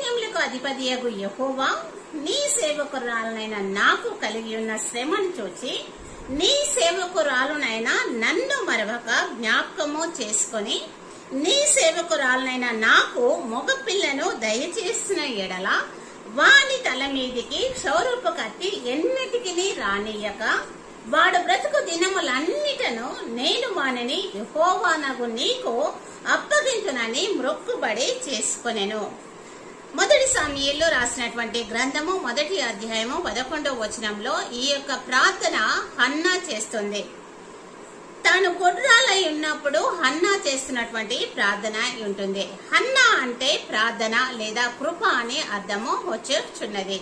సైన్యములకు అధిపతియగు యెహోవా నీ సేవకురాలనైన నాకు కలిగి ఉన్న శ్రమను చూచి నీ సేవకురాలునైనా నన్ను మరవక జ్ఞాపకము చేసుకొని నీ సేవకురాలనైన నాకు మగపిల్లను దయచేసిన ఎడల వాని తల మీదికి క్షౌరపు కత్తి ఎన్నటికి రానియక వాడు బ్రతుకు దినములన్నిటను నేను వానిని యెహోవానగు నీకు అప్పగించునని మొక్కుబడి చేసుకొనెను. మొదటి సమూయేలు రాసినటువంటి గ్రంథము 1వ అధ్యాయము 11వ వచనంలో ఈ యొక్క ప్రార్థన హన్నా చేస్తుంది. తాను గొడ్రాలై ఉన్నప్పుడు హన్నా చేస్తున్నటువంటి ప్రార్థన ఉంటుంది. హన్నా అంటే ప్రార్థన లేదా కృప అనే అర్థము వచ్చుచున్నది.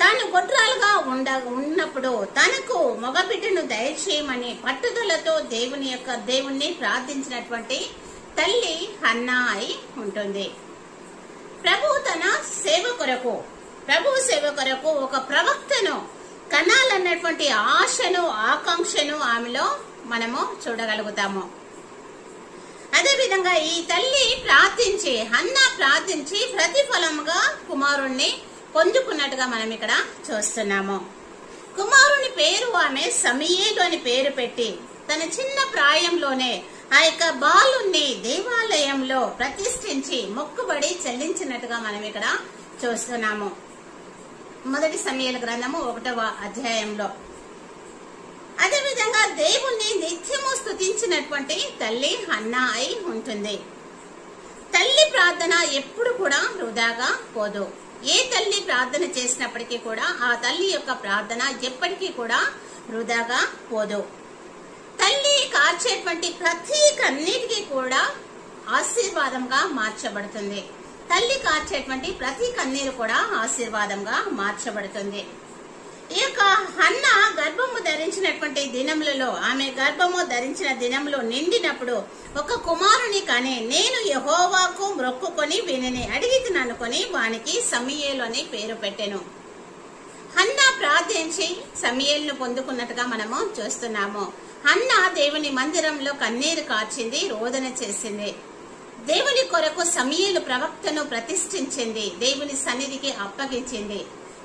తాను గొడ్రాలుగా ఉన్నప్పుడు తనకు మగబిడ్డను దయచేయమని పట్టుదలతో దేవుణ్ణి ప్రార్థించినటువంటి తల్లి హన్నా అయి ఉంటుంది. ప్రభు సేవ కొరకు ఒక ప్రవక్తను కనాలన్నటువంటి ఆశను ఆకాంక్షను ఆమెలో మనము చూడగలుగుతాము. అదే విధంగా ఈ తల్లి హన్నా ప్రార్థించి ప్రతిఫలముగా కుమారుణ్ణి పొందుకున్నట్టుగా మనం ఇక్కడ చూస్తున్నాము. కుమారుని పేరు ఆమె సమూయేలు అని పేరు పెట్టి తన చిన్న ప్రాయంలోనే ఆ యొక్క బాలుణ్ణి దేవాలయంలో ప్రతిష్ఠించి మొక్కుబడి చెల్లించినట్టుగా మనం ఇక్కడ చూస్తున్నాము. మొదటి సమూయేలు గ్రంథము 1వ అధ్యాయంలో. అదే విధంగా దేవుణ్ణి నిత్యము స్తుతించినటువంటి తల్లి హన్నా అయి ఉంటుంది. తల్లి ప్రార్థన ఎప్పుడు కూడా వృధాగా పోదు. ఏ తల్లి ప్రార్థన చేసినప్పటికీ కూడా ఆ తల్లి యొక్క ప్రార్థన ఎప్పటికీ కూడా వృధాగా పోదు. తల్లి కార్చేటువంటి ప్రతి కన్నీటికి కూడా ఆశీర్వాదంగా మార్చబడుతుంది. తల్లి కార్చేటువంటి ప్రతి కన్నీరు కూడా ఆశీర్వాదంగా మార్చబడుతుంది. ఈ యొక్క హన్న గర్భము ధరించినటువంటి దినములలో ఆమె గర్భము ధరించిన దినములు నిండినప్పుడు ఒక కుమారుని కని నేను యెహోవాకు మొక్కుకొని వీనిని అడిగితిననుకొని వానికి సమూయేలు అని పేరు పెట్టెను. హన్నా ప్రార్థించి సమూయేలును పొందుకున్నట్టుగా మనము చూస్తున్నాము. హన్నా దేవుని మందిరంలో కన్నీరు కార్చింది, రోదన చేసింది. దేవుని కొరకు సమూయేలు ప్రవక్తను ప్రతిష్ఠించింది, దేవుని సన్నిధికి అప్పగించింది.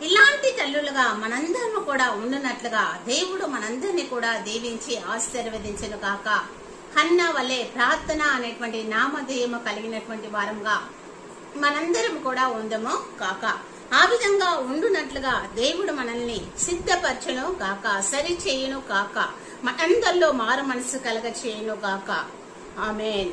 ఇలాంటి తల్లులుగా మనందరము కూడా ఉండునట్లుగా దేవుడు మనందరినీ కూడా దీవించి ఆశీర్వదించెను గాక. హన్నా వలె ప్రార్థన అనేటువంటి నామధేయము కలిగినటువంటి వారంగా మనందరం కూడా ఉందము కాక. ఆ విధంగా ఉండునట్లుగా దేవుడు మనల్ని సిద్ధపరచును గాక, సరి చేయును గాక, మనందరిలో మారు మనసు కలగ చేయును గాక. ఆమేన్.